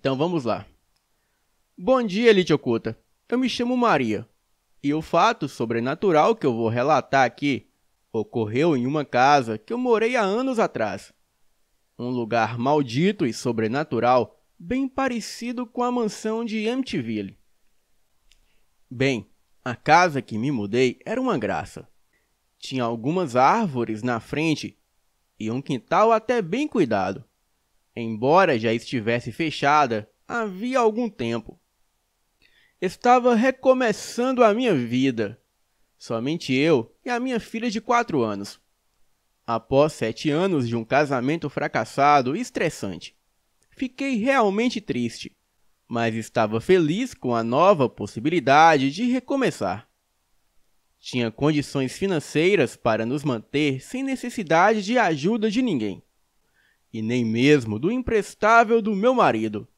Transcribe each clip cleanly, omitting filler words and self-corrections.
Então vamos lá. Bom dia, Elite Oculta. Eu me chamo Maria. E o fato sobrenatural que eu vou relatar aqui ocorreu em uma casa que eu morei há anos atrás. Um lugar maldito e sobrenatural, bem parecido com a mansão de Amityville. Bem, a casa que me mudei era uma graça. Tinha algumas árvores na frente e um quintal até bem cuidado. Embora já estivesse fechada havia algum tempo. Estava recomeçando a minha vida. Somente eu e a minha filha de 4 anos. Após 7 anos de um casamento fracassado e estressante. Fiquei realmente triste, mas estava feliz com a nova possibilidade de recomeçar. Tinha condições financeiras para nos manter sem necessidade de ajuda de ninguém. E nem mesmo do imprestável do meu marido.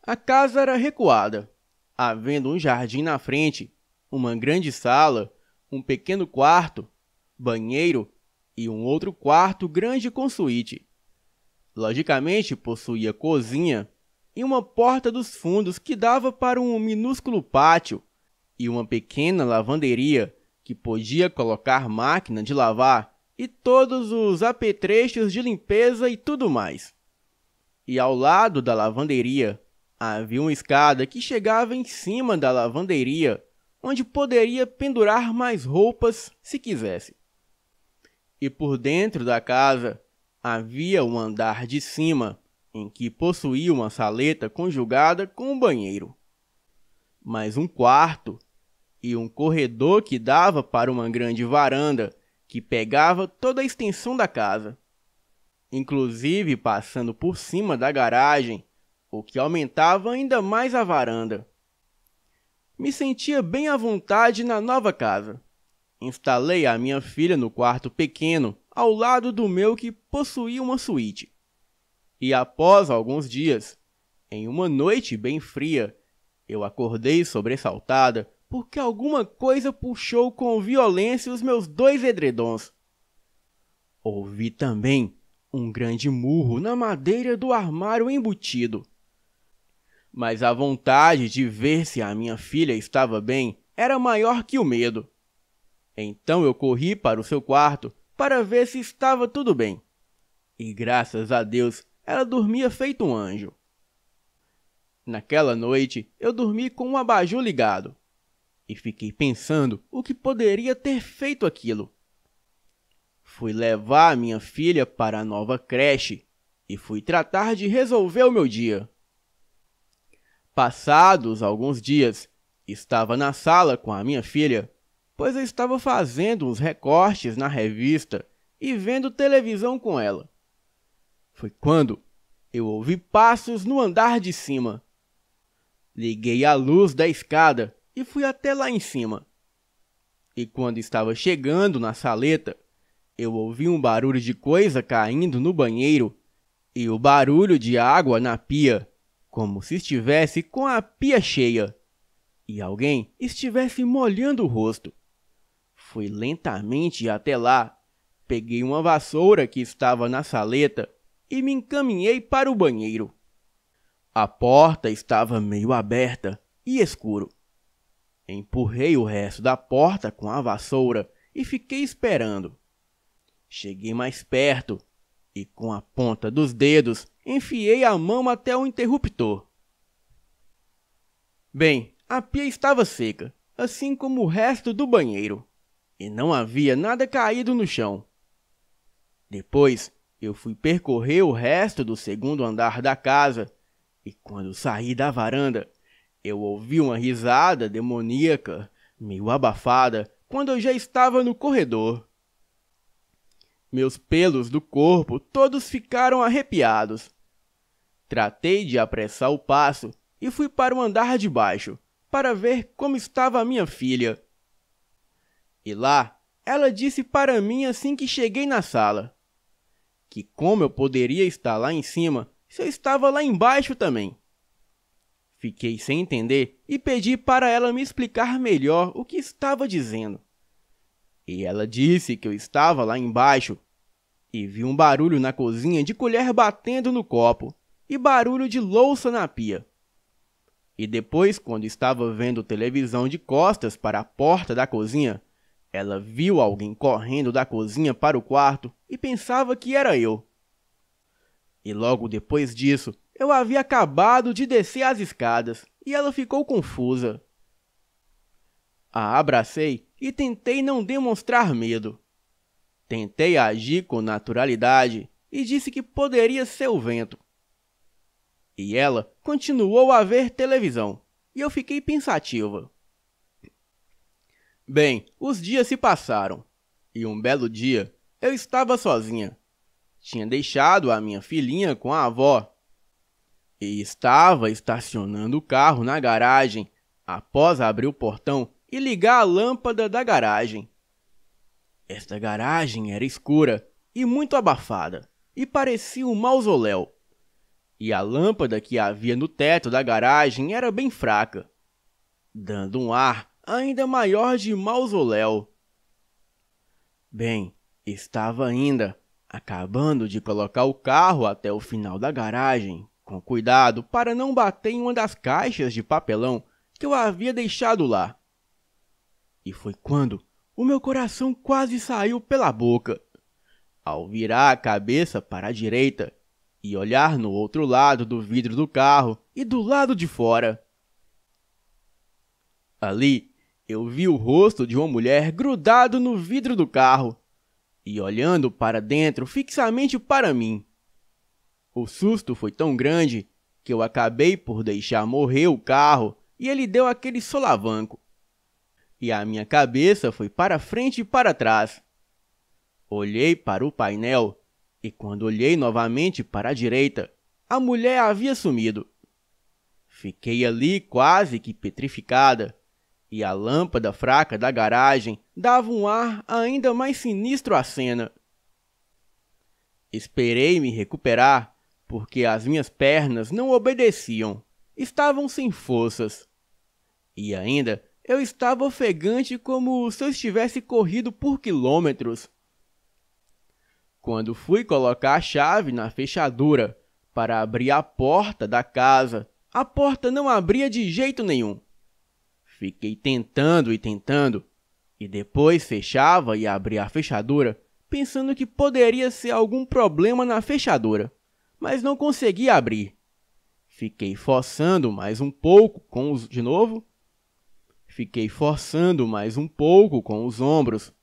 A casa era recuada, havendo um jardim na frente, uma grande sala, um pequeno quarto, banheiro e um outro quarto grande com suíte. Logicamente, possuía cozinha e uma porta dos fundos que dava para um minúsculo pátio e uma pequena lavanderia que podia colocar máquina de lavar e todos os apetrechos de limpeza e tudo mais. E ao lado da lavanderia havia uma escada que chegava em cima da lavanderia, onde poderia pendurar mais roupas se quisesse. E por dentro da casa havia um andar de cima, em que possuía uma saleta conjugada com um banheiro, mais um quarto e um corredor que dava para uma grande varanda que pegava toda a extensão da casa, inclusive passando por cima da garagem, o que aumentava ainda mais a varanda. Me sentia bem à vontade na nova casa. Instalei a minha filha no quarto pequeno, ao lado do meu que possuía uma suíte. E após alguns dias, em uma noite bem fria, eu acordei sobressaltada porque alguma coisa puxou com violência os meus 2 edredons. Ouvi também um grande murro na madeira do armário embutido. Mas a vontade de ver se a minha filha estava bem era maior que o medo. Então eu corri para o seu quarto para ver se estava tudo bem. E graças a Deus, ela dormia feito um anjo. Naquela noite, eu dormi com um abajur ligado. E fiquei pensando o que poderia ter feito aquilo. Fui levar a minha filha para a nova creche e fui tratar de resolver o meu dia. Passados alguns dias, estava na sala com a minha filha, pois eu estava fazendo uns recortes na revista e vendo televisão com ela. Foi quando eu ouvi passos no andar de cima. Liguei a luz da escada e fui até lá em cima. E quando estava chegando na saleta, eu ouvi um barulho de coisa caindo no banheiro e o barulho de água na pia, como se estivesse com a pia cheia e alguém estivesse molhando o rosto. Fui lentamente até lá, peguei uma vassoura que estava na saleta e me encaminhei para o banheiro. A porta estava meio aberta e escuro. Empurrei o resto da porta com a vassoura e fiquei esperando. Cheguei mais perto e com a ponta dos dedos enfiei a mão até o interruptor. Bem, a pia estava seca, assim como o resto do banheiro, e não havia nada caído no chão. Depois, eu fui percorrer o resto do segundo andar da casa e quando saí da varanda, eu ouvi uma risada demoníaca, meio abafada, quando eu já estava no corredor. Meus pelos do corpo todos ficaram arrepiados. Tratei de apressar o passo e fui para o andar de baixo, para ver como estava a minha filha. E lá, ela disse para mim assim que cheguei na sala, que como eu poderia estar lá em cima se eu estava lá embaixo também. Fiquei sem entender e pedi para ela me explicar melhor o que estava dizendo. E ela disse que eu estava lá embaixo e vi um barulho na cozinha de colher batendo no copo e barulho de louça na pia. E depois, quando estava vendo televisão de costas para a porta da cozinha, ela viu alguém correndo da cozinha para o quarto e pensava que era eu. E logo depois disso, eu havia acabado de descer as escadas e ela ficou confusa. A abracei e tentei não demonstrar medo. Tentei agir com naturalidade e disse que poderia ser o vento. E ela continuou a ver televisão e eu fiquei pensativa. Bem, os dias se passaram e um belo dia eu estava sozinha. Tinha deixado a minha filhinha com a avó e estava estacionando o carro na garagem após abrir o portão e ligar a lâmpada da garagem. Esta garagem era escura e muito abafada e parecia um mausoléu. E a lâmpada que havia no teto da garagem era bem fraca, dando um ar ainda maior de mausoléu. Bem, estava ainda acabando de colocar o carro até o final da garagem, com cuidado para não bater em uma das caixas de papelão que eu havia deixado lá. E foi quando o meu coração quase saiu pela boca. Ao virar a cabeça para a direita e olhar no outro lado do vidro do carro e do lado de fora. Ali, eu vi o rosto de uma mulher grudado no vidro do carro e olhando para dentro fixamente para mim. O susto foi tão grande que eu acabei por deixar morrer o carro e ele deu aquele solavanco. E a minha cabeça foi para frente e para trás. Olhei para o painel e quando olhei novamente para a direita, a mulher havia sumido. Fiquei ali quase que petrificada e a lâmpada fraca da garagem dava um ar ainda mais sinistro à cena. Esperei me recuperar porque as minhas pernas não obedeciam, estavam sem forças. E ainda eu estava ofegante como se eu estivesse corrido por quilômetros. Quando fui colocar a chave na fechadura para abrir a porta da casa, a porta não abria de jeito nenhum. Fiquei tentando e depois fechava e abria a fechadura, pensando que poderia ser algum problema na fechadura, mas não conseguia abrir. Fiquei forçando mais um pouco com os... Fiquei forçando mais um pouco com os ombros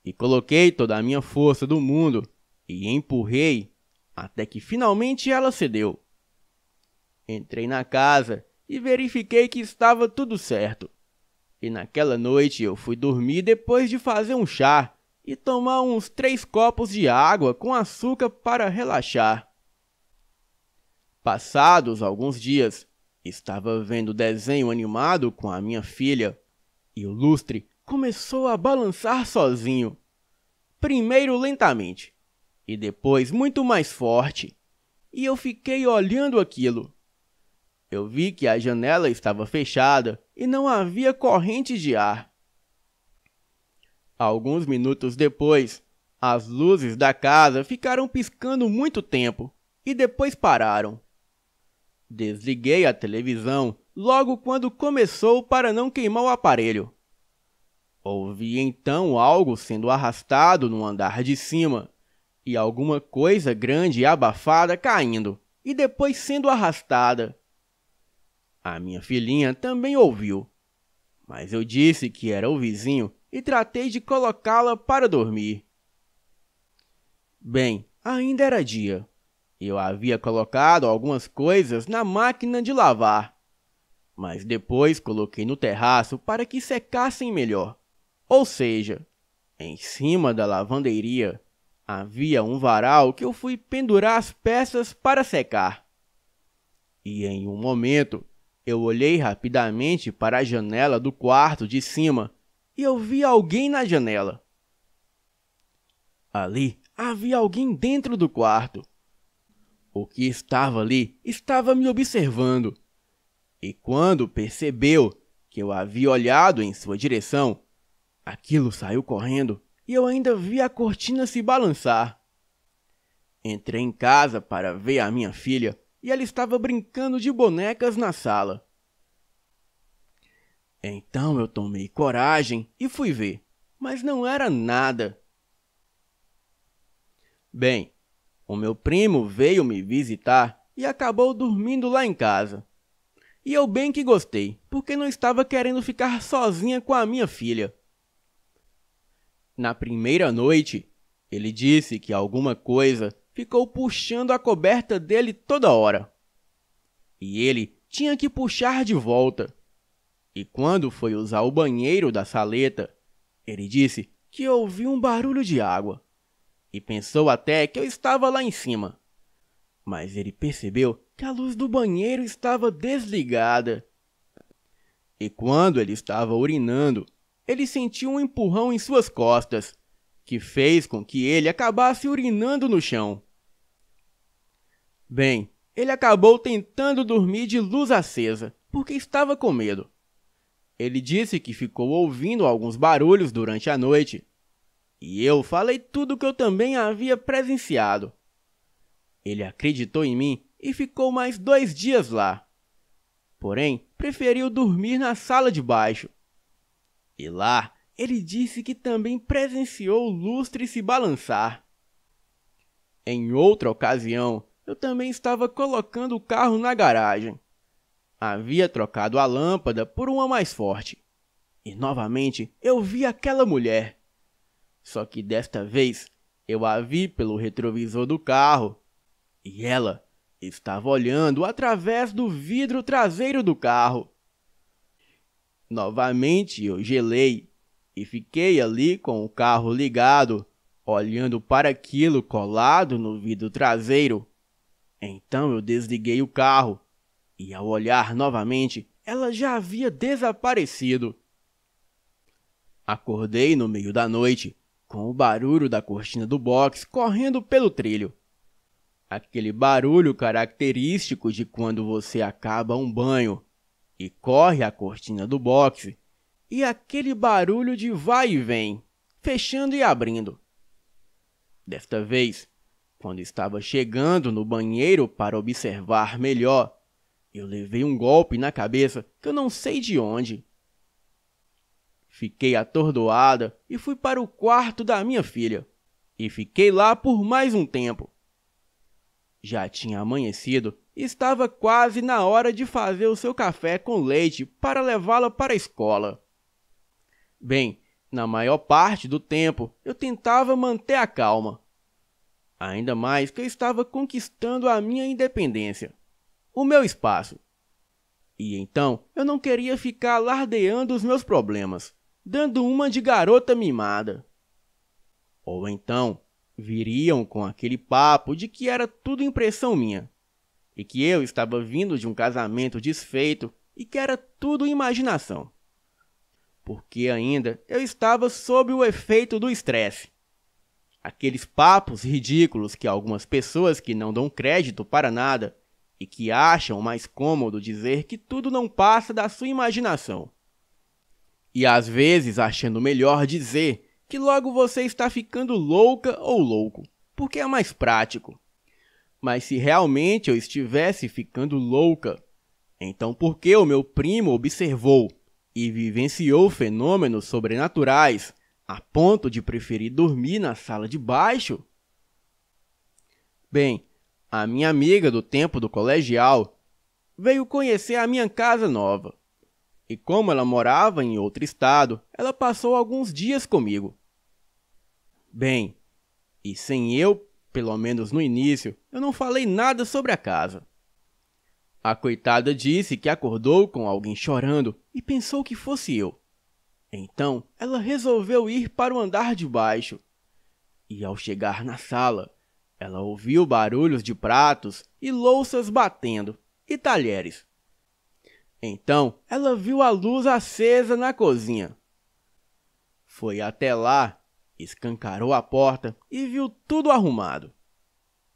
e coloquei toda a minha força do mundo e empurrei até que finalmente ela cedeu. Entrei na casa e verifiquei que estava tudo certo. E naquela noite eu fui dormir depois de fazer um chá e tomar uns 3 copos de água com açúcar para relaxar. Passados alguns dias, estava vendo desenho animado com a minha filha e o lustre começou a balançar sozinho. Primeiro lentamente e depois muito mais forte, e eu fiquei olhando aquilo. Eu vi que a janela estava fechada e não havia corrente de ar. Alguns minutos depois, as luzes da casa ficaram piscando muito tempo e depois pararam. Desliguei a televisão logo quando começou para não queimar o aparelho. Ouvi então algo sendo arrastado no andar de cima e alguma coisa grande e abafada caindo e depois sendo arrastada. A minha filhinha também ouviu, mas eu disse que era o vizinho e tratei de colocá-la para dormir. Bem, ainda era dia. Eu havia colocado algumas coisas na máquina de lavar, mas depois coloquei no terraço para que secassem melhor. Ou seja, em cima da lavanderia havia um varal que eu fui pendurar as peças para secar. E em um momento, eu olhei rapidamente para a janela do quarto de cima e eu vi alguém na janela. Ali havia alguém dentro do quarto. O que estava ali estava me observando. E quando percebeu que eu havia olhado em sua direção, aquilo saiu correndo e eu ainda vi a cortina se balançar. Entrei em casa para ver a minha filha e ela estava brincando de bonecas na sala. Então eu tomei coragem e fui ver, mas não era nada. Bem, o meu primo veio me visitar e acabou dormindo lá em casa. E eu bem que gostei, porque não estava querendo ficar sozinha com a minha filha. Na primeira noite, ele disse que alguma coisa ficou puxando a coberta dele toda hora. E ele tinha que puxar de volta. E quando foi usar o banheiro da saleta, ele disse que ouviu um barulho de água. E pensou até que eu estava lá em cima. Mas ele percebeu que a luz do banheiro estava desligada. E quando ele estava urinando, ele sentiu um empurrão em suas costas, que fez com que ele acabasse urinando no chão. Bem, ele acabou tentando dormir de luz acesa, porque estava com medo. Ele disse que ficou ouvindo alguns barulhos durante a noite, e eu falei tudo o que eu também havia presenciado. Ele acreditou em mim e ficou mais 2 dias lá. Porém, preferiu dormir na sala de baixo. E lá, ele disse que também presenciou o lustre se balançar. Em outra ocasião, eu também estava colocando o carro na garagem. Havia trocado a lâmpada por uma mais forte. E novamente eu vi aquela mulher. Só que desta vez eu a vi pelo retrovisor do carro. E ela estava olhando através do vidro traseiro do carro. Novamente eu gelei e fiquei ali com o carro ligado, olhando para aquilo colado no vidro traseiro. Então eu desliguei o carro e, ao olhar novamente, ela já havia desaparecido. Acordei no meio da noite com o barulho da cortina do box correndo pelo trilho. Aquele barulho característico de quando você acaba um banho e corre a cortina do boxe, e aquele barulho de vai e vem, fechando e abrindo. Desta vez, quando estava chegando no banheiro para observar melhor, eu levei um golpe na cabeça que eu não sei de onde. Fiquei atordoada e fui para o quarto da minha filha, e fiquei lá por mais um tempo. Já tinha amanhecido e estava quase na hora de fazer o seu café com leite para levá-la para a escola. Bem, na maior parte do tempo eu tentava manter a calma. Ainda mais que eu estava conquistando a minha independência, o meu espaço. E então eu não queria ficar alardeando os meus problemas, dando uma de garota mimada. Ou então viriam com aquele papo de que era tudo impressão minha, e que eu estava vindo de um casamento desfeito e que era tudo imaginação. Porque ainda eu estava sob o efeito do estresse. Aqueles papos ridículos que algumas pessoas que não dão crédito para nada e que acham mais cômodo dizer que tudo não passa da sua imaginação. E às vezes achando melhor dizer que logo você está ficando louca ou louco, porque é mais prático. Mas se realmente eu estivesse ficando louca, então por que o meu primo observou e vivenciou fenômenos sobrenaturais a ponto de preferir dormir na sala de baixo? Bem, a minha amiga do tempo do colegial veio conhecer a minha casa nova. E como ela morava em outro estado, ela passou alguns dias comigo. Bem, e sem eu, pelo menos no início, eu não falei nada sobre a casa. A coitada disse que acordou com alguém chorando e pensou que fosse eu. Então, ela resolveu ir para o andar de baixo. E ao chegar na sala, ela ouviu barulhos de pratos e louças batendo, e talheres. Então, ela viu a luz acesa na cozinha. Foi até lá, escancarou a porta e viu tudo arrumado.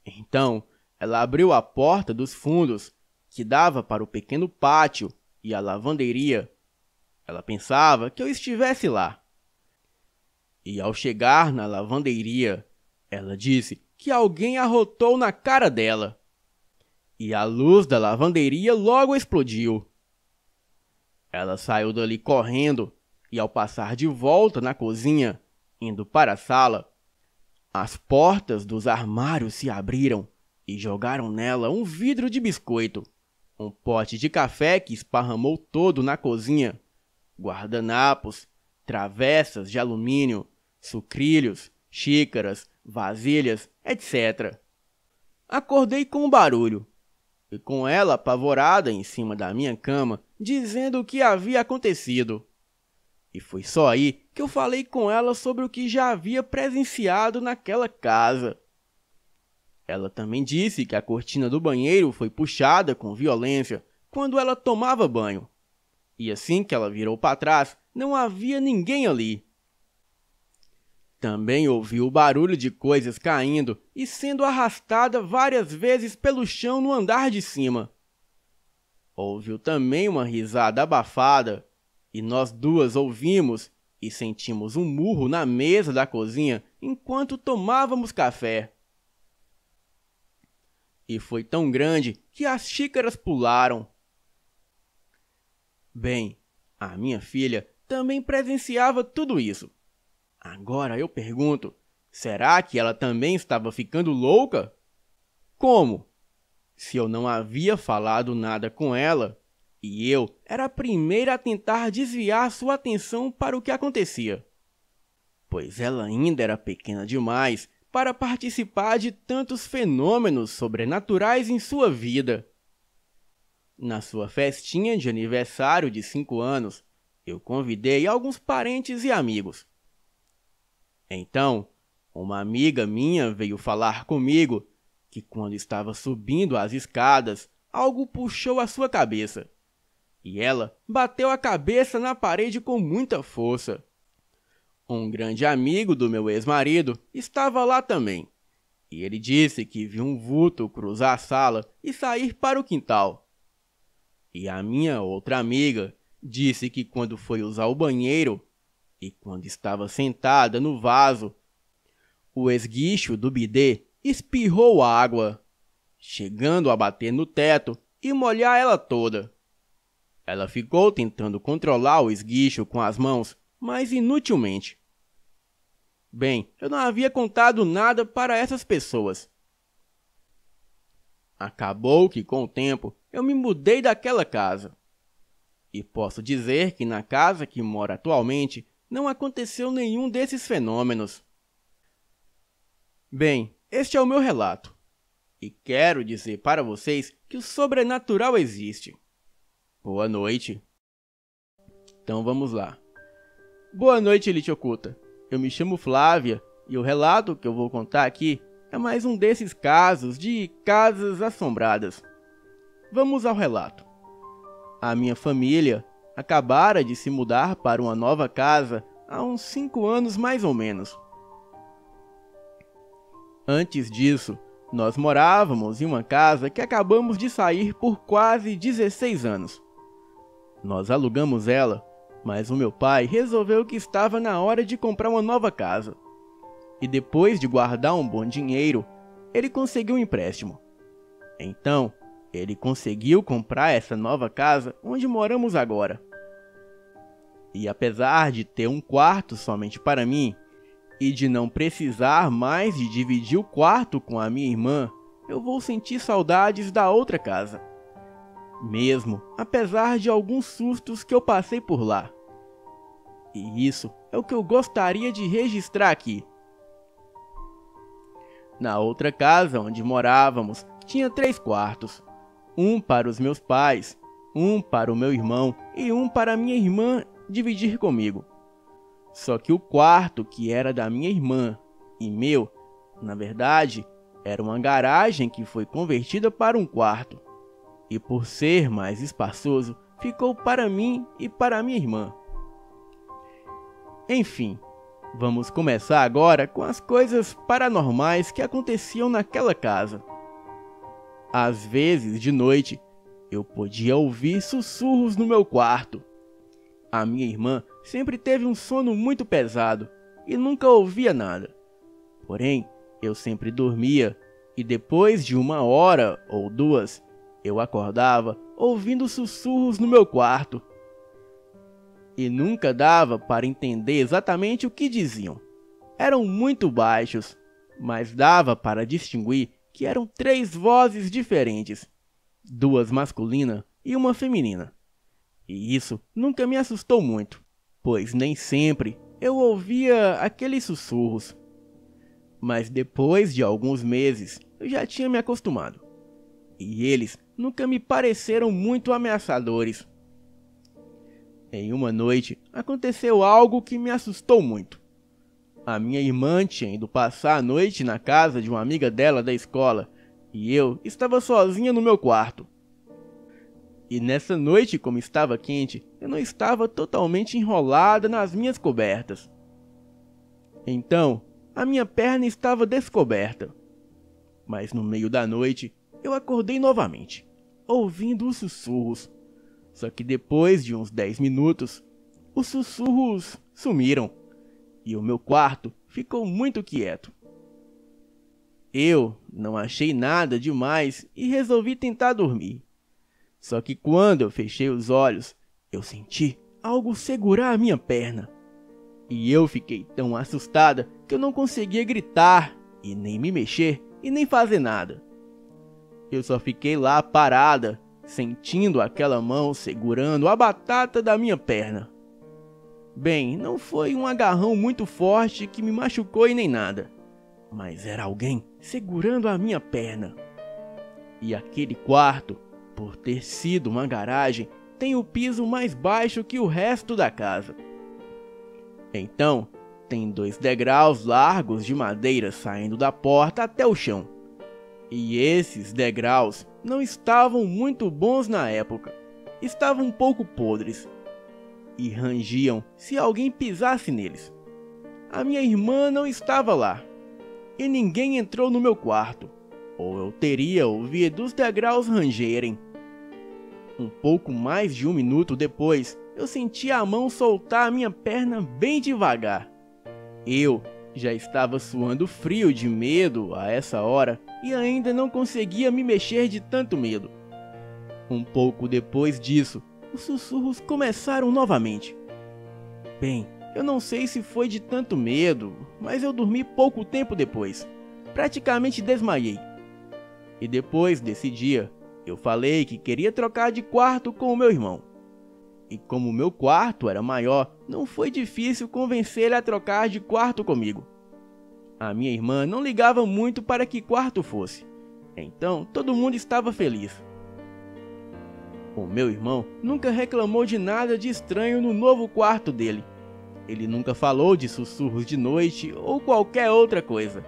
Então, ela abriu a porta dos fundos, que dava para o pequeno pátio e a lavanderia. Ela pensava que eu estivesse lá. E ao chegar na lavanderia, ela disse que alguém arrotou na cara dela. e a luz da lavanderia logo explodiu. Ela saiu dali correndo e, ao passar de volta na cozinha, indo para a sala, as portas dos armários se abriram e jogaram nela um vidro de biscoito, um pote de café que esparramou todo na cozinha, guardanapos, travessas de alumínio, sucrilhos, xícaras, vasilhas, etc. Acordei com um barulho, e com ela apavorada em cima da minha cama, dizendo o que havia acontecido. E foi só aí que eu falei com ela sobre o que já havia presenciado naquela casa. Ela também disse que a cortina do banheiro foi puxada com violência quando ela tomava banho. E assim que ela virou para trás, não havia ninguém ali. Também ouviu o barulho de coisas caindo e sendo arrastada várias vezes pelo chão no andar de cima. Ouviu também uma risada abafada, e nós duas ouvimos e sentimos um murro na mesa da cozinha enquanto tomávamos café. E foi tão grande que as xícaras pularam. Bem, a minha filha também presenciava tudo isso. Agora eu pergunto, será que ela também estava ficando louca? Como? Se eu não havia falado nada com ela, e eu era a primeira a tentar desviar sua atenção para o que acontecia. Pois ela ainda era pequena demais para participar de tantos fenômenos sobrenaturais em sua vida. Na sua festinha de aniversário de 5 anos, eu convidei alguns parentes e amigos. Então, uma amiga minha veio falar comigo que quando estava subindo as escadas, algo puxou a sua cabeça. E ela bateu a cabeça na parede com muita força. Um grande amigo do meu ex-marido estava lá também. E ele disse que viu um vulto cruzar a sala e sair para o quintal. E a minha outra amiga disse que quando foi usar o banheiro e quando estava sentada no vaso, o esguicho do bidê espirrou água, chegando a bater no teto e molhar ela toda. Ela ficou tentando controlar o esguicho com as mãos, mas inutilmente. Bem, eu não havia contado nada para essas pessoas. Acabou que, com o tempo, eu me mudei daquela casa. E posso dizer que na casa que moro atualmente não aconteceu nenhum desses fenômenos. Bem, este é o meu relato. E quero dizer para vocês que o sobrenatural existe. Boa noite. Então vamos lá. Boa noite, Elite Oculta. Eu me chamo Flávia e o relato que eu vou contar aqui é mais um desses casos de casas assombradas. Vamos ao relato. A minha família acabara de se mudar para uma nova casa há uns 5 anos mais ou menos. Antes disso, nós morávamos em uma casa que acabamos de sair por quase 16 anos. Nós alugamos ela, mas o meu pai resolveu que estava na hora de comprar uma nova casa. E depois de guardar um bom dinheiro, ele conseguiu um empréstimo. Então, ele conseguiu comprar essa nova casa onde moramos agora. E apesar de ter um quarto somente para mim, e de não precisar mais de dividir o quarto com a minha irmã, eu vou sentir saudades da outra casa. Mesmo apesar de alguns sustos que eu passei por lá. E isso é o que eu gostaria de registrar aqui. Na outra casa onde morávamos, tinha 3 quartos. Um para os meus pais, um para o meu irmão e um para minha irmã dividir comigo. Só que o quarto que era da minha irmã e meu, na verdade, era uma garagem que foi convertida para um quarto. E por ser mais espaçoso, ficou para mim e para minha irmã. Enfim, vamos começar agora com as coisas paranormais que aconteciam naquela casa. Às vezes, de noite, eu podia ouvir sussurros no meu quarto. A minha irmã sempre teve um sono muito pesado e nunca ouvia nada. Porém, eu sempre dormia e depois de 1 hora ou 2, eu acordava ouvindo sussurros no meu quarto. E nunca dava para entender exatamente o que diziam. Eram muito baixos, mas dava para distinguir que eram 3 vozes diferentes, 2 masculinas e uma feminina. E isso nunca me assustou muito, pois nem sempre eu ouvia aqueles sussurros. Mas depois de alguns meses, eu já tinha me acostumado. E eles nunca me pareceram muito ameaçadores. Em uma noite, aconteceu algo que me assustou muito. A minha irmã tinha ido passar a noite na casa de uma amiga dela da escola, e eu estava sozinha no meu quarto. E nessa noite, como estava quente, eu não estava totalmente enrolada nas minhas cobertas. Então, a minha perna estava descoberta. Mas no meio da noite, eu acordei novamente, ouvindo os sussurros. Só que depois de uns 10 minutos, os sussurros sumiram e o meu quarto ficou muito quieto. Eu não achei nada demais e resolvi tentar dormir. Só que quando eu fechei os olhos, eu senti algo segurar a minha perna. E eu fiquei tão assustada que eu não conseguia gritar e nem me mexer e nem fazer nada. Eu só fiquei lá parada, sentindo aquela mão segurando a batata da minha perna. Bem, não foi um agarrão muito forte que me machucou e nem nada, mas era alguém segurando a minha perna. E aquele quarto, por ter sido uma garagem, tem o piso mais baixo que o resto da casa. Então, tem 2 degraus largos de madeira saindo da porta até o chão. E esses degraus não estavam muito bons na época. Estavam um pouco podres. E rangiam se alguém pisasse neles. A minha irmã não estava lá. E ninguém entrou no meu quarto. Ou eu teria ouvido os degraus rangerem. Um pouco mais de 1 minuto depois, eu senti a mão soltar a minha perna bem devagar. Eu já estava suando frio de medo a essa hora e ainda não conseguia me mexer de tanto medo. Um pouco depois disso, os sussurros começaram novamente. Bem, eu não sei se foi de tanto medo, mas eu dormi pouco tempo depois. Praticamente desmaiei. E depois desse dia, eu falei que queria trocar de quarto com o meu irmão. E como o meu quarto era maior, não foi difícil convencer ele a trocar de quarto comigo. A minha irmã não ligava muito para que quarto fosse, então todo mundo estava feliz. O meu irmão nunca reclamou de nada de estranho no novo quarto dele. Ele nunca falou de sussurros de noite ou qualquer outra coisa.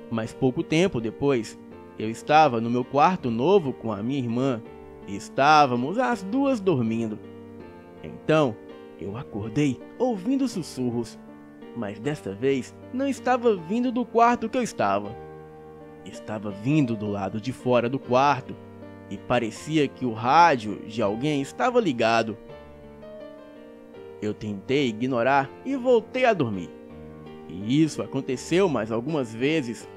Mas pouco tempo depois, eu estava no meu quarto novo com a minha irmã e estávamos as 2 dormindo. Então, eu acordei ouvindo sussurros, mas desta vez não estava vindo do quarto que eu estava. Estava vindo do lado de fora do quarto e parecia que o rádio de alguém estava ligado. Eu tentei ignorar e voltei a dormir. E isso aconteceu mais algumas vezes,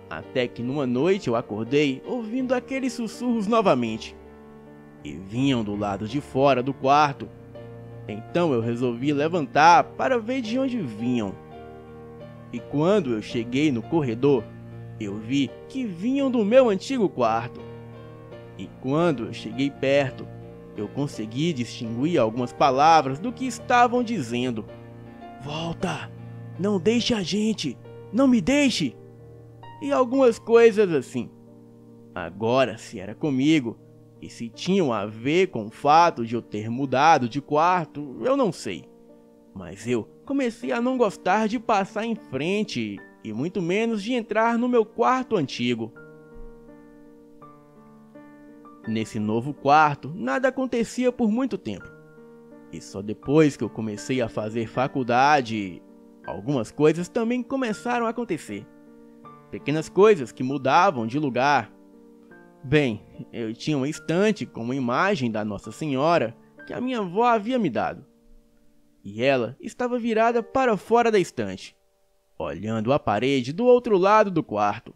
até que numa noite eu acordei ouvindo aqueles sussurros novamente. E vinham do lado de fora do quarto. Então eu resolvi levantar para ver de onde vinham. E quando eu cheguei no corredor, eu vi que vinham do meu antigo quarto. E quando eu cheguei perto, eu consegui distinguir algumas palavras do que estavam dizendo. Volta! Não deixe a gente! Não me deixe! E algumas coisas assim. Agora, se era comigo, e se tinham a ver com o fato de eu ter mudado de quarto, eu não sei. Mas eu comecei a não gostar de passar em frente, e muito menos de entrar no meu quarto antigo. Nesse novo quarto, nada acontecia por muito tempo. E só depois que eu comecei a fazer faculdade, algumas coisas também começaram a acontecer. Pequenas coisas que mudavam de lugar. Bem, eu tinha uma estante com uma imagem da Nossa Senhora que a minha avó havia me dado. E ela estava virada para fora da estante, olhando a parede do outro lado do quarto.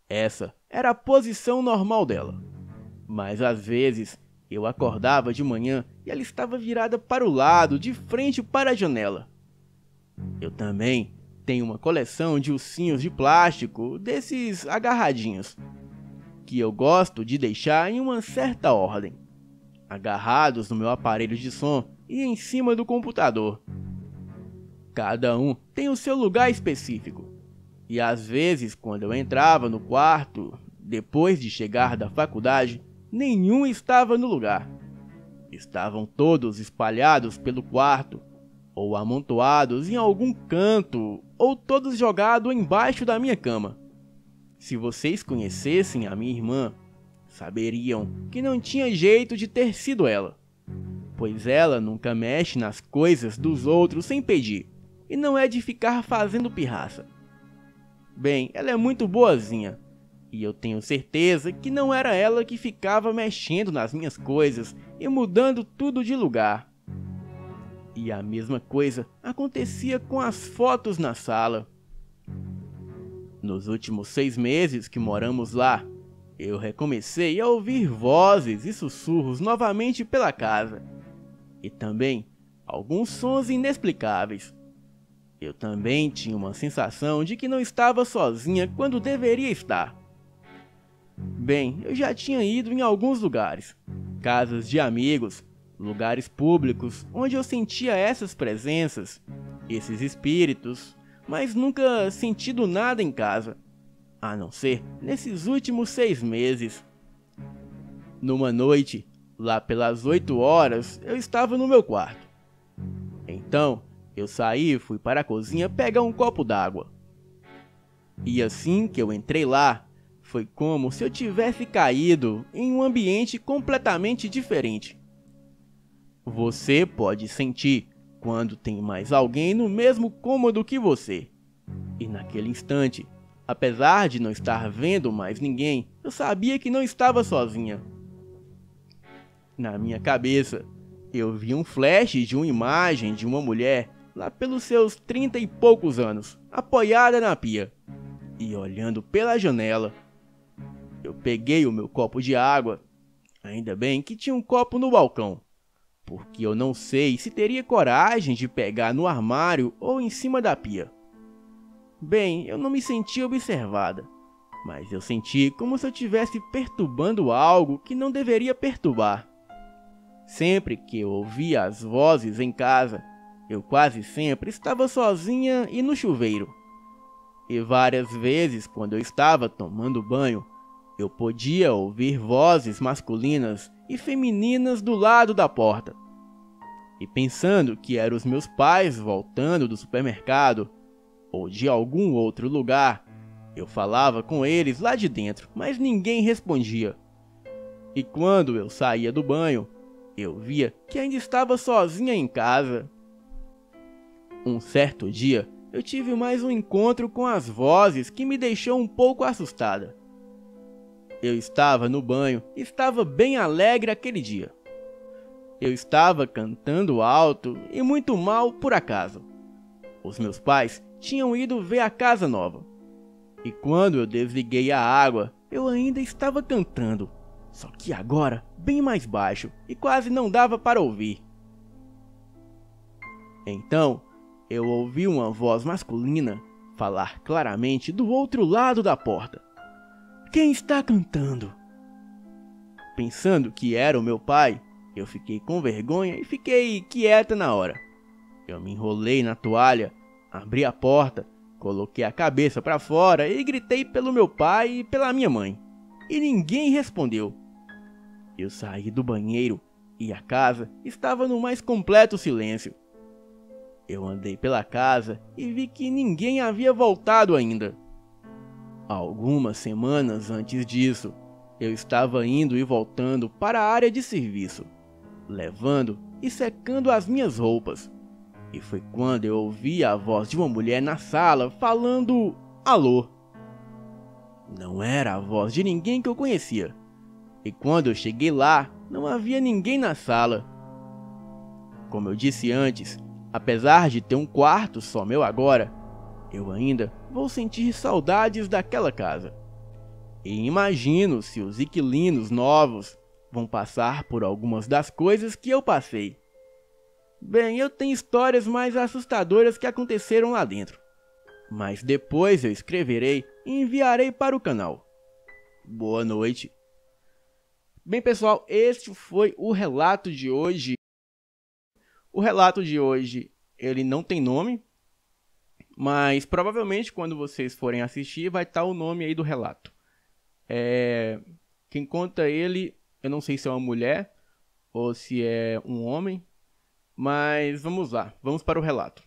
Essa era a posição normal dela. Mas às vezes eu acordava de manhã e ela estava virada para o lado, de frente para a janela. Eu também tenho uma coleção de ursinhos de plástico, desses agarradinhos, que eu gosto de deixar em uma certa ordem, agarrados no meu aparelho de som e em cima do computador. Cada um tem o seu lugar específico, e às vezes quando eu entrava no quarto, depois de chegar da faculdade, nenhum estava no lugar. Estavam todos espalhados pelo quarto, ou amontoados em algum canto, ou todos jogados embaixo da minha cama. Se vocês conhecessem a minha irmã, saberiam que não tinha jeito de ter sido ela, pois ela nunca mexe nas coisas dos outros sem pedir, e não é de ficar fazendo pirraça. Bem, ela é muito boazinha, e eu tenho certeza que não era ela que ficava mexendo nas minhas coisas e mudando tudo de lugar. E a mesma coisa acontecia com as fotos na sala. Nos últimos 6 meses que moramos lá, eu recomecei a ouvir vozes e sussurros novamente pela casa. E também alguns sons inexplicáveis. Eu também tinha uma sensação de que não estava sozinha quando deveria estar. Bem, eu já tinha ido em alguns lugares, casas de amigos, lugares públicos onde eu sentia essas presenças, esses espíritos, mas nunca sentido nada em casa, a não ser nesses últimos 6 meses. Numa noite, lá pelas 8 horas, eu estava no meu quarto. Então, eu saí e fui para a cozinha pegar um copo d'água. E assim que eu entrei lá, foi como se eu tivesse caído em um ambiente completamente diferente. Você pode sentir quando tem mais alguém no mesmo cômodo que você. E naquele instante, apesar de não estar vendo mais ninguém, eu sabia que não estava sozinha. Na minha cabeça, eu vi um flash de uma imagem de uma mulher lá pelos seus 30 e poucos anos, apoiada na pia e olhando pela janela. Eu peguei o meu copo de água, ainda bem que tinha um copo no balcão, porque eu não sei se teria coragem de pegar no armário ou em cima da pia. Bem, eu não me senti observada, mas eu senti como se eu estivesse perturbando algo que não deveria perturbar. Sempre que eu ouvia as vozes em casa, eu quase sempre estava sozinha e no chuveiro. E várias vezes, quando eu estava tomando banho, eu podia ouvir vozes masculinas e femininas do lado da porta. E pensando que eram os meus pais voltando do supermercado ou de algum outro lugar, eu falava com eles lá de dentro, mas ninguém respondia. E quando eu saía do banho, eu via que ainda estava sozinha em casa. Um certo dia, eu tive mais um encontro com as vozes que me deixou um pouco assustada. Eu estava no banho e estava bem alegre aquele dia. Eu estava cantando alto e muito mal por acaso. Os meus pais tinham ido ver a casa nova. E quando eu desliguei a água, eu ainda estava cantando, só que agora bem mais baixo e quase não dava para ouvir. Então, eu ouvi uma voz masculina falar claramente do outro lado da porta. Quem está cantando? Pensando que era o meu pai, eu fiquei com vergonha e fiquei quieta na hora. Eu me enrolei na toalha, abri a porta, coloquei a cabeça para fora e gritei pelo meu pai e pela minha mãe. E ninguém respondeu. Eu saí do banheiro e a casa estava no mais completo silêncio. Eu andei pela casa e vi que ninguém havia voltado ainda. Algumas semanas antes disso, eu estava indo e voltando para a área de serviço, levando e secando as minhas roupas. E foi quando eu ouvi a voz de uma mulher na sala falando alô. Não era a voz de ninguém que eu conhecia. E quando eu cheguei lá, não havia ninguém na sala. Como eu disse antes, apesar de ter um quarto só meu agora, eu ainda vou sentir saudades daquela casa. e imagino se os inquilinos novos vão passar por algumas das coisas que eu passei. Bem, eu tenho histórias mais assustadoras que aconteceram lá dentro, mas depois eu escreverei e enviarei para o canal. Boa noite. Bem, pessoal, este foi o relato de hoje. O relato de hoje, ele não tem nome, mas provavelmente quando vocês forem assistir vai estar o nome aí do relato. Quem conta ele, eu não sei se é uma mulher ou se é um homem, mas vamos lá, vamos para o relato.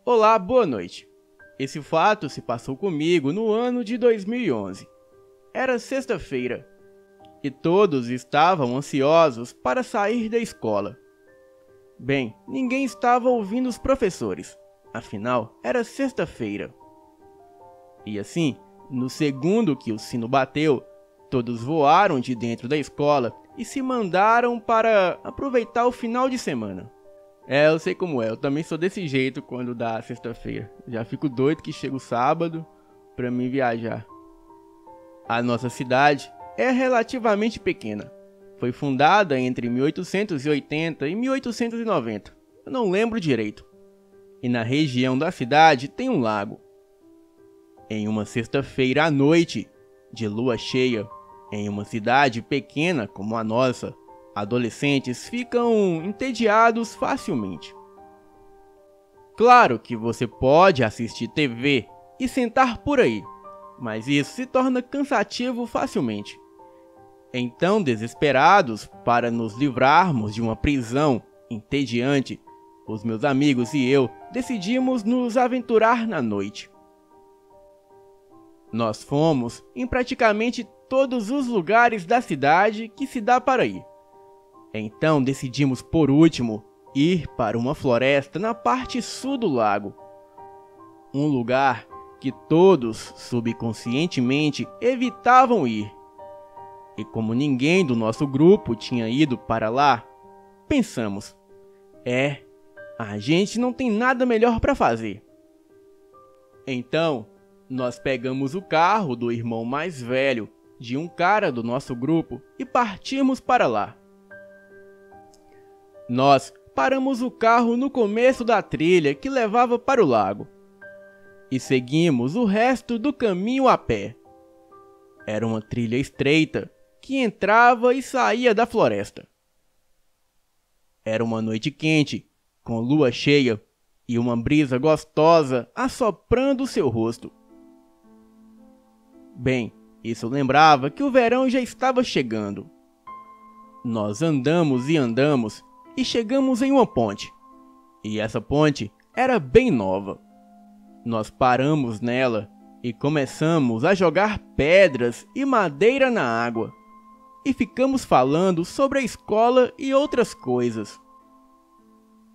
Olá, boa noite. Esse fato se passou comigo no ano de 2011. Era sexta-feira e todos estavam ansiosos para sair da escola. Bem, ninguém estava ouvindo os professores, afinal era sexta-feira. E assim, no segundo que o sino bateu, todos voaram de dentro da escola e se mandaram para aproveitar o final de semana. Eu sei como é, eu também sou desse jeito quando dá sexta-feira. Já fico doido que chega o sábado para mim viajar. A nossa cidade é relativamente pequena. Foi fundada entre 1880 e 1890, eu não lembro direito. E na região da cidade tem um lago. Em uma sexta-feira à noite, de lua cheia, em uma cidade pequena como a nossa, adolescentes ficam entediados facilmente. Claro que você pode assistir TV e sentar por aí, mas isso se torna cansativo facilmente. Então, desesperados para nos livrarmos de uma prisão entediante, os meus amigos e eu decidimos nos aventurar na noite. Nós fomos em praticamente todos os lugares da cidade que se dá para ir. Então decidimos por último ir para uma floresta na parte sul do lago. Um lugar que todos subconscientemente evitavam ir. E como ninguém do nosso grupo tinha ido para lá, pensamos, a gente não tem nada melhor para fazer. Então, nós pegamos o carro do irmão mais velho de um cara do nosso grupo e partimos para lá. Nós paramos o carro no começo da trilha que levava para o lago e seguimos o resto do caminho a pé. Era uma trilha estreita que entrava e saía da floresta. Era uma noite quente, com lua cheia e uma brisa gostosa assoprando seu rosto. Bem, isso lembrava que o verão já estava chegando. Nós andamos e andamos e chegamos em uma ponte. E essa ponte era bem nova. Nós paramos nela e começamos a jogar pedras e madeira na água. E ficamos falando sobre a escola e outras coisas.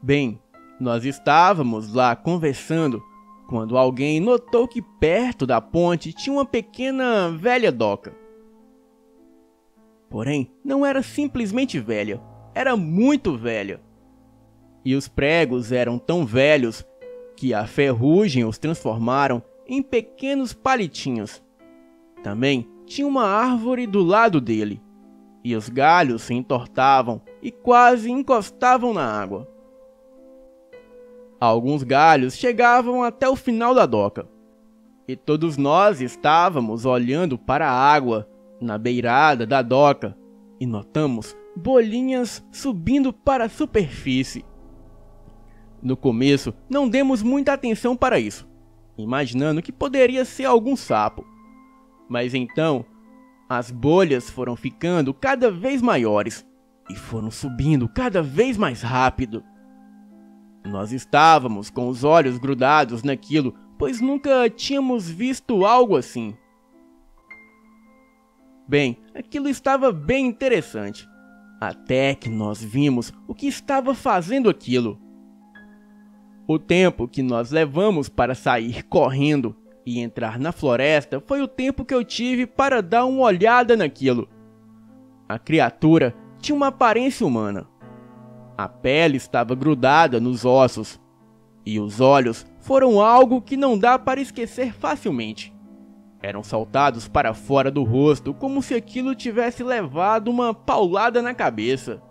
Bem, nós estávamos lá conversando quando alguém notou que perto da ponte tinha uma pequena velha doca. Porém, não era simplesmente velha, era muito velha. E os pregos eram tão velhos que a ferrugem os transformaram em pequenos palitinhos. Também tinha uma árvore do lado dele, e os galhos se entortavam e quase encostavam na água. Alguns galhos chegavam até o final da doca, e todos nós estávamos olhando para a água na beirada da doca e notamos bolinhas subindo para a superfície. No começo, não demos muita atenção para isso, imaginando que poderia ser algum sapo. Mas então, as bolhas foram ficando cada vez maiores e foram subindo cada vez mais rápido. Nós estávamos com os olhos grudados naquilo, pois nunca tínhamos visto algo assim. Bem, aquilo estava bem interessante, até que nós vimos o que estava fazendo aquilo. O tempo que nós levamos para sair correndo e entrar na floresta foi o tempo que eu tive para dar uma olhada naquilo. A criatura tinha uma aparência humana. A pele estava grudada nos ossos, e os olhos foram algo que não dá para esquecer facilmente. eram saltados para fora do rosto, como se aquilo tivesse levado uma paulada na cabeça.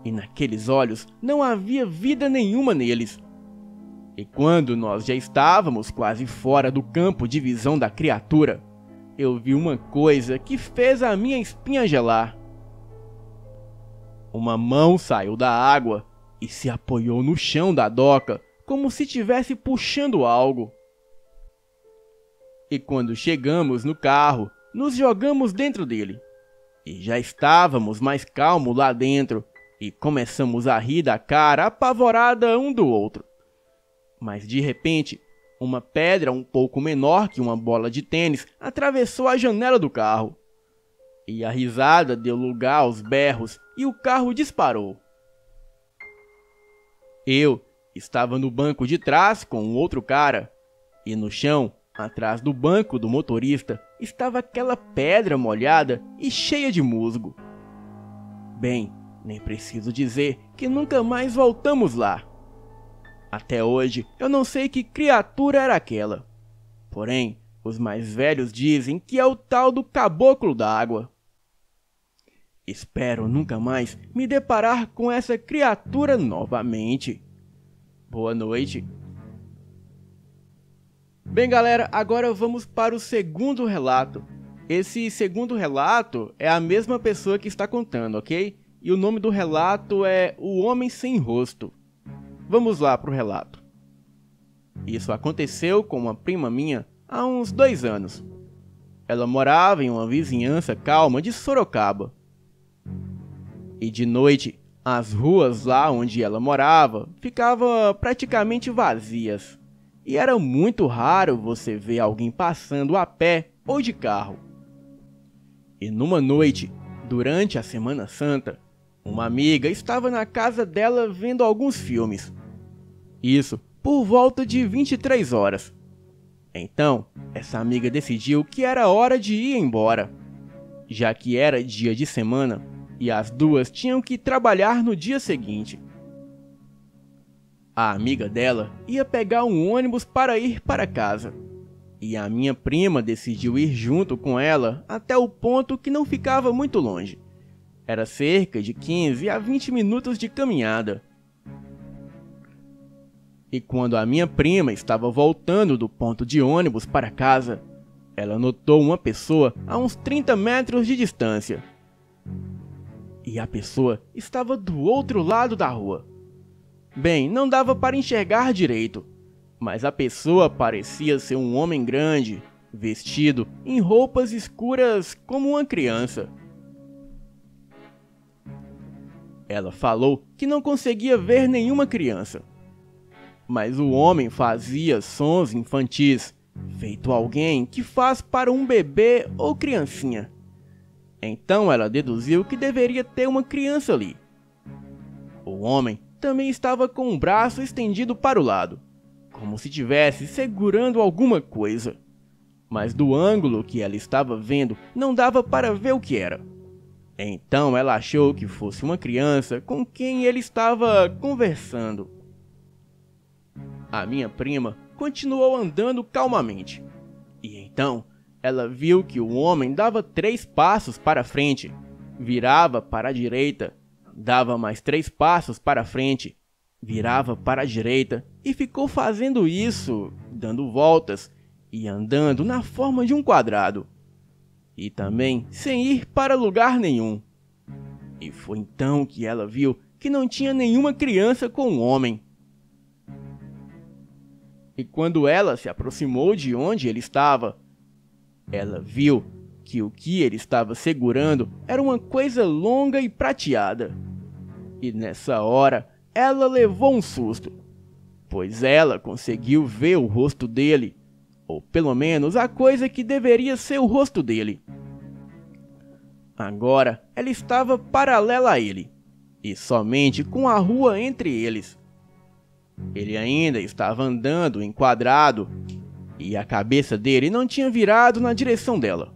E naqueles olhos não havia vida nenhuma neles. E quando nós já estávamos quase fora do campo de visão da criatura, eu vi uma coisa que fez a minha espinha gelar. Uma mão saiu da água e se apoiou no chão da doca, como se estivesse puxando algo. E quando chegamos no carro, nos jogamos dentro dele. E já estávamos mais calmos lá dentro e começamos a rir da cara apavorada um do outro. Mas de repente, uma pedra um pouco menor que uma bola de tênis atravessou a janela do carro. E a risada deu lugar aos berros e o carro disparou. Eu estava no banco de trás com um outro cara e no chão, atrás do banco do motorista, estava aquela pedra molhada e cheia de musgo. Bem, nem preciso dizer que nunca mais voltamos lá. Até hoje eu não sei que criatura era aquela. Porém, os mais velhos dizem que é o tal do caboclo d'água. Espero nunca mais me deparar com essa criatura novamente. Boa noite. Bem, galera, agora vamos para o segundo relato. Esse segundo relato é a mesma pessoa que está contando, ok? E o nome do relato é O Homem Sem Rosto. Vamos lá para o relato. Isso aconteceu com uma prima minha há uns 2 anos. Ela morava em uma vizinhança calma de Sorocaba. E de noite, as ruas lá onde ela morava ficavam praticamente vazias. E era muito raro você ver alguém passando a pé ou de carro. E numa noite, durante a Semana Santa, uma amiga estava na casa dela vendo alguns filmes. Isso por volta de 23 horas. Então, essa amiga decidiu que era hora de ir embora, já que era dia de semana e as duas tinham que trabalhar no dia seguinte. A amiga dela ia pegar um ônibus para ir para casa, e a minha prima decidiu ir junto com ela até o ponto que não ficava muito longe. Era cerca de 15 a 20 minutos de caminhada. E quando a minha prima estava voltando do ponto de ônibus para casa, ela notou uma pessoa a uns 30 metros de distância. E a pessoa estava do outro lado da rua. Bem, não dava para enxergar direito, mas a pessoa parecia ser um homem grande, vestido em roupas escuras como uma criança. Ela falou que não conseguia ver nenhuma criança, mas o homem fazia sons infantis, feito alguém que faz para um bebê ou criancinha. Então ela deduziu que deveria ter uma criança ali. O homem também estava com o braço estendido para o lado, como se estivesse segurando alguma coisa. Mas do ângulo que ela estava vendo, não dava para ver o que era. Então ela achou que fosse uma criança com quem ele estava conversando. A minha prima continuou andando calmamente. E então ela viu que o homem dava 3 passos para frente, virava para a direita, dava mais 3 passos para frente, virava para a direita e ficou fazendo isso, dando voltas e andando na forma de um quadrado. E também sem ir para lugar nenhum. E foi então que ela viu que não tinha nenhuma criança com o homem. E quando ela se aproximou de onde ele estava, ela viu que o que ele estava segurando era uma coisa longa e prateada. E nessa hora, ela levou um susto, pois ela conseguiu ver o rosto dele, ou pelo menos a coisa que deveria ser o rosto dele. Agora, ela estava paralela a ele, e somente com a rua entre eles. Ele ainda estava andando enquadrado, e a cabeça dele não tinha virado na direção dela.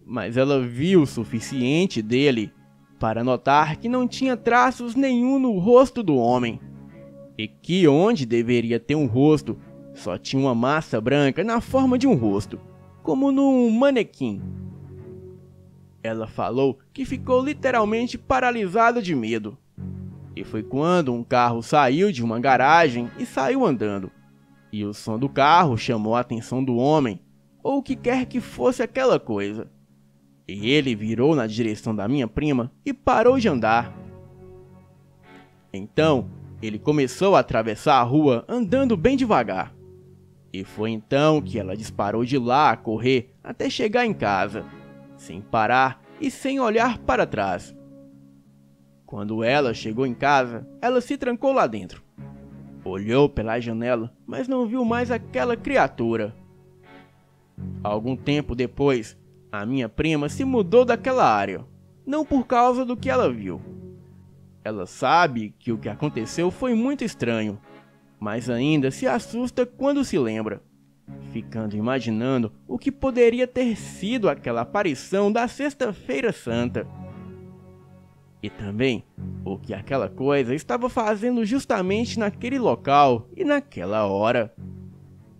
Mas ela viu o suficiente dele para notar que não tinha traços nenhum no rosto do homem, e que onde deveria ter um rosto, só tinha uma massa branca na forma de um rosto, como num manequim. Ela falou que ficou literalmente paralisada de medo. E foi quando um carro saiu de uma garagem e saiu andando. E o som do carro chamou a atenção do homem, ou o que quer que fosse aquela coisa. E ele virou na direção da minha prima e parou de andar. Então, ele começou a atravessar a rua andando bem devagar. E foi então que ela disparou de lá a correr até chegar em casa, sem parar e sem olhar para trás. Quando ela chegou em casa, ela se trancou lá dentro. Olhou pela janela, mas não viu mais aquela criatura. Algum tempo depois, a minha prima se mudou daquela área, não por causa do que ela viu. Ela sabe que o que aconteceu foi muito estranho, mas ainda se assusta quando se lembra, ficando imaginando o que poderia ter sido aquela aparição da Sexta-feira Santa. E também o que aquela coisa estava fazendo justamente naquele local e naquela hora.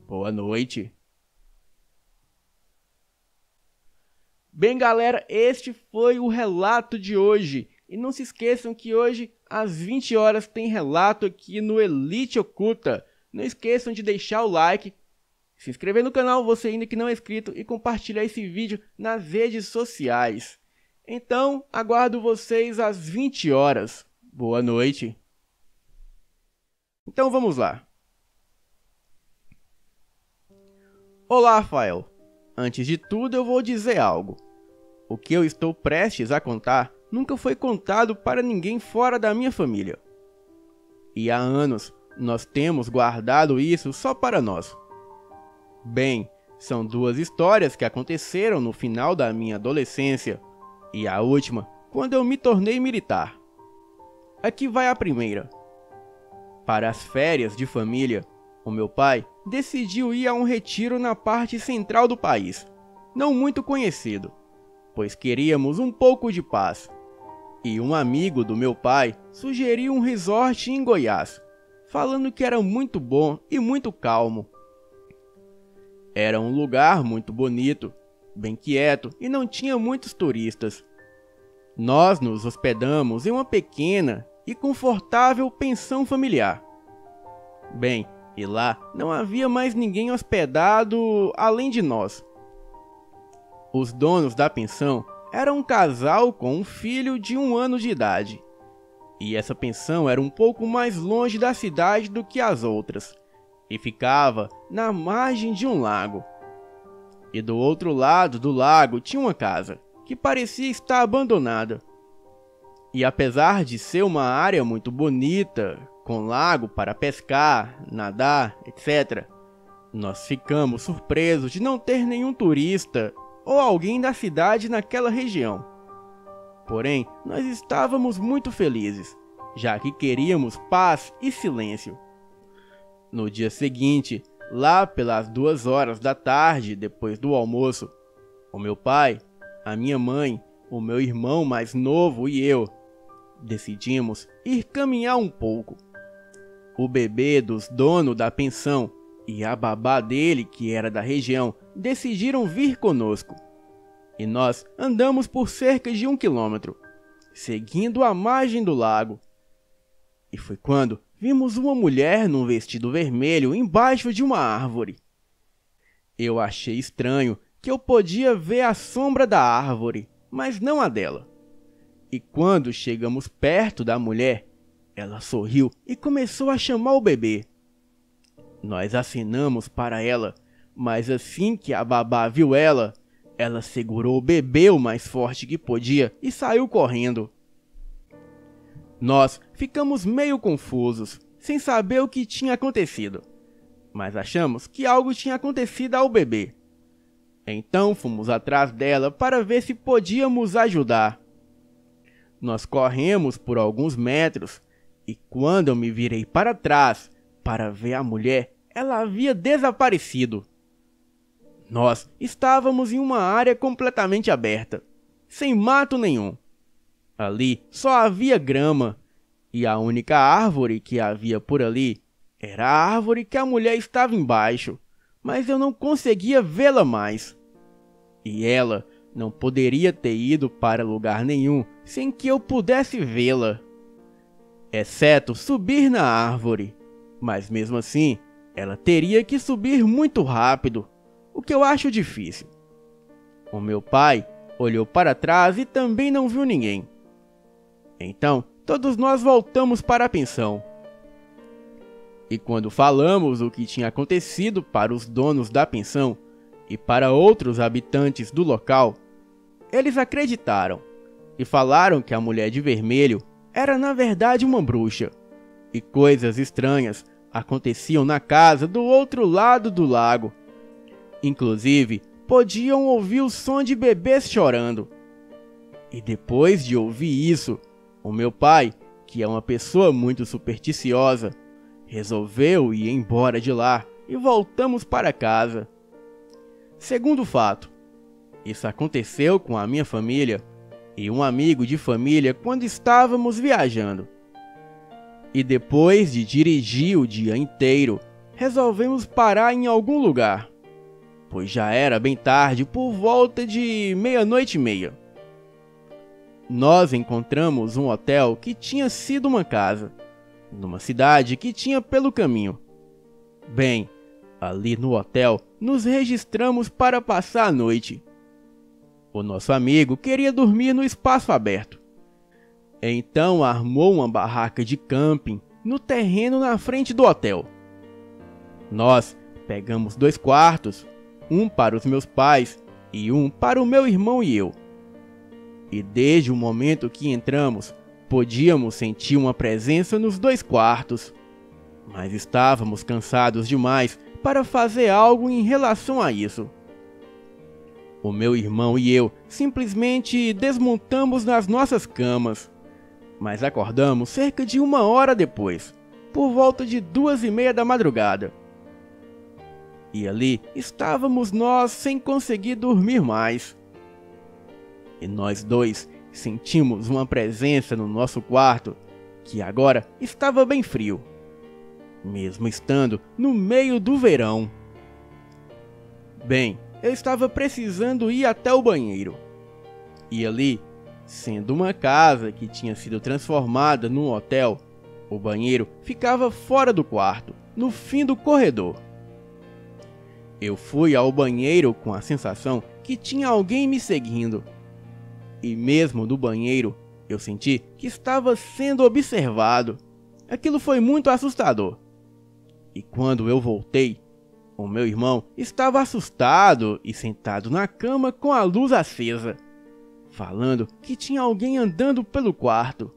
Boa noite. Bem, galera, este foi o relato de hoje. E não se esqueçam que hoje, às 20 horas, tem relato aqui no Elite Oculta. Não esqueçam de deixar o like, se inscrever no canal, você ainda que não é inscrito, e compartilhar esse vídeo nas redes sociais. Então, aguardo vocês às 20 horas. Boa noite. Então vamos lá. Olá, Rafael. Antes de tudo, eu vou dizer algo. O que eu estou prestes a contar nunca foi contado para ninguém fora da minha família. E há anos, nós temos guardado isso só para nós. Bem, são duas histórias que aconteceram no final da minha adolescência. E a última, quando eu me tornei militar. Aqui vai a primeira. Para as férias de família, o meu pai decidiu ir a um retiro na parte central do país, não muito conhecido, pois queríamos um pouco de paz. E um amigo do meu pai sugeriu um resort em Goiás, falando que era muito bom e muito calmo. Era um lugar muito bonito, bem quieto e não tinha muitos turistas. Nós nos hospedamos em uma pequena e confortável pensão familiar. Bem, e lá não havia mais ninguém hospedado além de nós. Os donos da pensão eram um casal com um filho de 1 ano de idade. E essa pensão era um pouco mais longe da cidade do que as outras, e ficava na margem de um lago. E do outro lado do lago tinha uma casa, que parecia estar abandonada. E apesar de ser uma área muito bonita, com lago para pescar, nadar, etc., nós ficamos surpresos de não ter nenhum turista ou alguém da cidade naquela região. Porém, nós estávamos muito felizes, já que queríamos paz e silêncio. No dia seguinte, lá pelas 2 horas da tarde, depois do almoço, o meu pai, a minha mãe, o meu irmão mais novo e eu decidimos ir caminhar um pouco. O bebê dos donos da pensão e a babá dele, que era da região, decidiram vir conosco. E nós andamos por cerca de 1 quilômetro, seguindo a margem do lago. E foi quando vimos uma mulher num vestido vermelho embaixo de uma árvore. Eu achei estranho que eu podia ver a sombra da árvore, mas não a dela. E quando chegamos perto da mulher, ela sorriu e começou a chamar o bebê. Nós acenamos para ela, mas assim que a babá viu ela segurou o bebê o mais forte que podia e saiu correndo. Nós ficamos meio confusos, sem saber o que tinha acontecido, mas achamos que algo tinha acontecido ao bebê. Então fomos atrás dela para ver se podíamos ajudar. Nós corremos por alguns metros e quando eu me virei para trás para ver a mulher, ela havia desaparecido. Nós estávamos em uma área completamente aberta, sem mato nenhum. Ali só havia grama, e a única árvore que havia por ali Era a árvore que a mulher estava embaixo, mas eu não conseguia vê-la mais. E ela não poderia ter ido para lugar nenhum sem que eu pudesse vê-la, exceto subir na árvore. Mas mesmo assim, ela teria que subir muito rápido, o que eu acho difícil. O meu pai olhou para trás e também não viu ninguém. Então, todos nós voltamos para a pensão. E quando falamos o que tinha acontecido para os donos da pensão e para outros habitantes do local, eles acreditaram e falaram que a mulher de vermelho era na verdade uma bruxa, e coisas estranhas aconteciam na casa do outro lado do lago. Inclusive, podiam ouvir o som de bebês chorando. E depois de ouvir isso, o meu pai, que é uma pessoa muito supersticiosa, resolveu ir embora de lá e voltamos para casa. Segundo fato, isso aconteceu com a minha família e um amigo de família quando estávamos viajando. E depois de dirigir o dia inteiro, resolvemos parar em algum lugar, pois já era bem tarde, por volta de 00:30. Nós encontramos um hotel que tinha sido uma casa, numa cidade que tinha pelo caminho. Bem, ali no hotel, nos registramos para passar a noite. O nosso amigo queria dormir no espaço aberto. Então armou uma barraca de camping no terreno na frente do hotel. Nós pegamos 2 quartos, um para os meus pais e um para o meu irmão e eu. E desde o momento que entramos, podíamos sentir uma presença nos 2 quartos. Mas estávamos cansados demais para fazer algo em relação a isso. O meu irmão e eu simplesmente desmontamos nas nossas camas, mas acordamos cerca de 1 hora depois, por volta de 2:30 da madrugada. E ali estávamos nós sem conseguir dormir mais. E nós dois sentimos uma presença no nosso quarto que agora estava bem frio, mesmo estando no meio do verão. Bem, eu estava precisando ir até o banheiro. E ali, sendo uma casa que tinha sido transformada num hotel, o banheiro ficava fora do quarto, no fim do corredor. Eu fui ao banheiro com a sensação que tinha alguém me seguindo. E mesmo no banheiro, eu senti que estava sendo observado. Aquilo foi muito assustador. E quando eu voltei, o meu irmão estava assustado e sentado na cama com a luz acesa, falando que tinha alguém andando pelo quarto.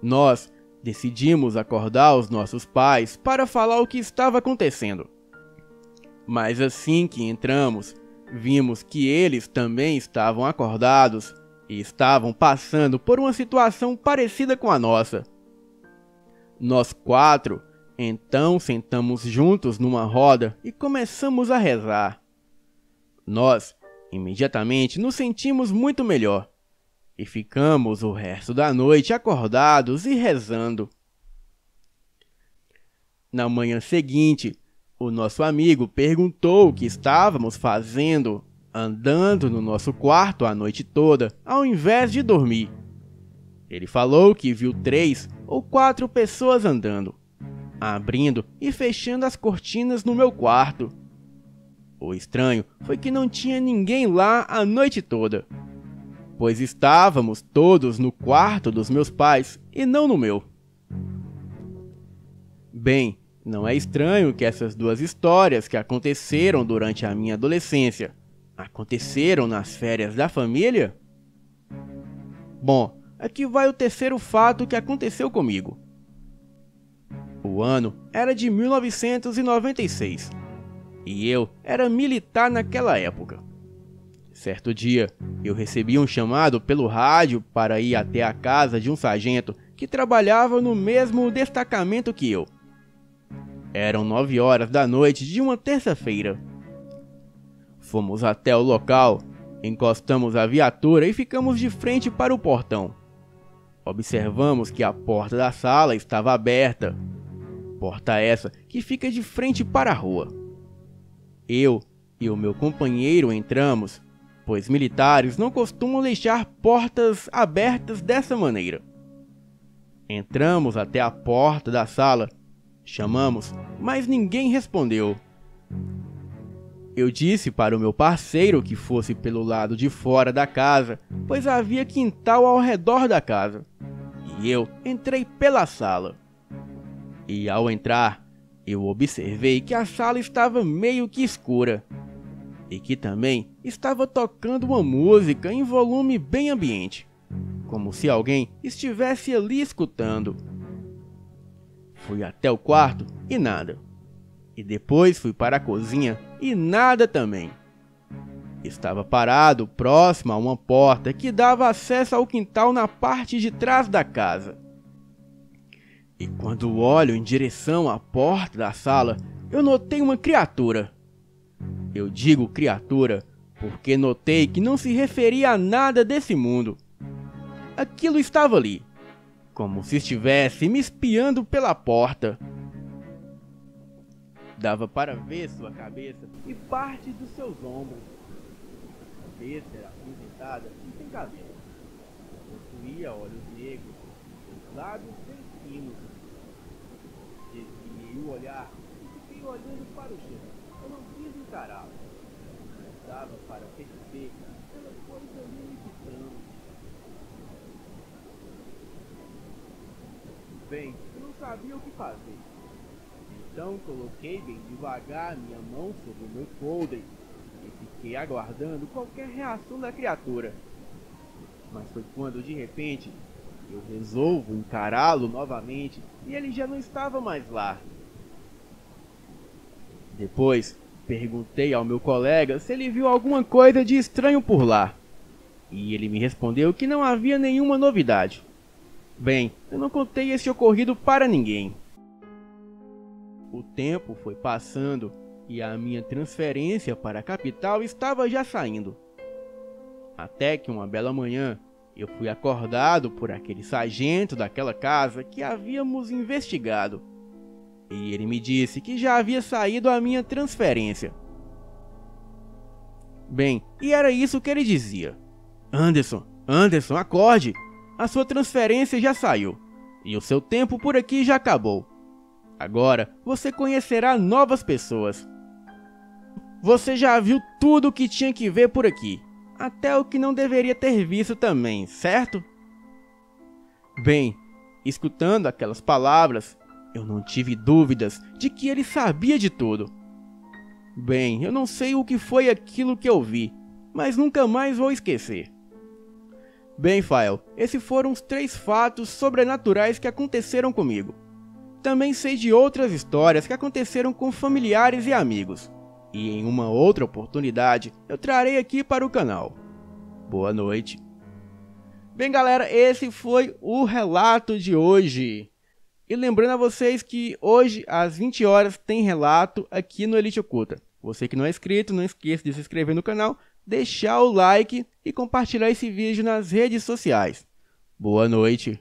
Nós decidimos acordar os nossos pais para falar o que estava acontecendo. Mas assim que entramos, vimos que eles também estavam acordados e estavam passando por uma situação parecida com a nossa. Nós 4, então, sentamos juntos numa roda e começamos a rezar. Nós, imediatamente, nos sentimos muito melhor e ficamos o resto da noite acordados e rezando. Na manhã seguinte, o nosso amigo perguntou o que estávamos fazendo, andando no nosso quarto a noite toda, ao invés de dormir. Ele falou que viu 3 ou 4 pessoas andando, abrindo e fechando as cortinas no meu quarto. O estranho foi que não tinha ninguém lá a noite toda, pois estávamos todos no quarto dos meus pais e não no meu. Bem, não é estranho que essas 2 histórias que aconteceram durante a minha adolescência aconteceram nas férias da família? Bom, aqui vai o terceiro fato que aconteceu comigo. O ano era de 1996 e eu era militar naquela época. Certo dia, eu recebi um chamado pelo rádio para ir até a casa de um sargento que trabalhava no mesmo destacamento que eu. Eram 9 horas da noite de uma terça-feira. Fomos até o local, encostamos a viatura e ficamos de frente para o portão. Observamos que a porta da sala estava aberta Porta essa que fica de frente para a rua. Eu e o meu companheiro entramos, pois militares não costumam deixar portas abertas dessa maneira. Entramos até a porta da sala, chamamos, mas ninguém respondeu. Eu disse para o meu parceiro que fosse pelo lado de fora da casa, pois havia quintal ao redor da casa, e eu entrei pela sala. E ao entrar, eu observei que a sala estava meio que escura, e que também estava tocando uma música em volume bem ambiente, como se alguém estivesse ali escutando. Fui até o quarto e nada. E depois fui para a cozinha e nada também. Estava parado próximo a uma porta que dava acesso ao quintal na parte de trás da casa. E quando olho em direção à porta da sala, eu notei uma criatura. Eu digo criatura porque notei que não se referia a nada desse mundo. Aquilo estava ali, como se estivesse me espiando pela porta. Dava para ver sua cabeça e parte dos seus ombros. A cabeça era acinzentada e sem cabelo. Possuía olhos negros, os lábios bem finos. Desviei o olhar e fiquei olhando para o chão. Eu não quis encará-lo. Mas dava para perceber que ela coisa ali estranha. Bem, eu não sabia o que fazer. Então coloquei bem devagar minha mão sobre o meu folder e fiquei aguardando qualquer reação da criatura. Mas foi quando de repente eu resolvo encará-lo novamente e ele já não estava mais lá. Depois perguntei ao meu colega se ele viu alguma coisa de estranho por lá. E ele me respondeu que não havia nenhuma novidade. Bem, eu não contei esse ocorrido para ninguém. O tempo foi passando e a minha transferência para a capital estava já saindo. Até que uma bela manhã eu fui acordado por aquele sargento daquela casa que havíamos investigado. E ele me disse que já havia saído a minha transferência. Bem, e era isso que ele dizia. Anderson, acorde! A sua transferência já saiu e o seu tempo por aqui já acabou. Agora você conhecerá novas pessoas. Você já viu tudo o que tinha que ver por aqui, até o que não deveria ter visto também, certo? Bem, escutando aquelas palavras, eu não tive dúvidas de que ele sabia de tudo. Bem, eu não sei o que foi aquilo que eu vi, mas nunca mais vou esquecer. Bem, Fael, esses foram os 3 fatos sobrenaturais que aconteceram comigo. Também sei de outras histórias que aconteceram com familiares e amigos. E em uma outra oportunidade eu trarei aqui para o canal. Boa noite. Bem, galera, esse foi o relato de hoje. E lembrando a vocês que hoje às 20 horas tem relato aqui no Elite Oculta. Você que não é inscrito, não esqueça de se inscrever no canal, deixar o like e compartilhar esse vídeo nas redes sociais. Boa noite.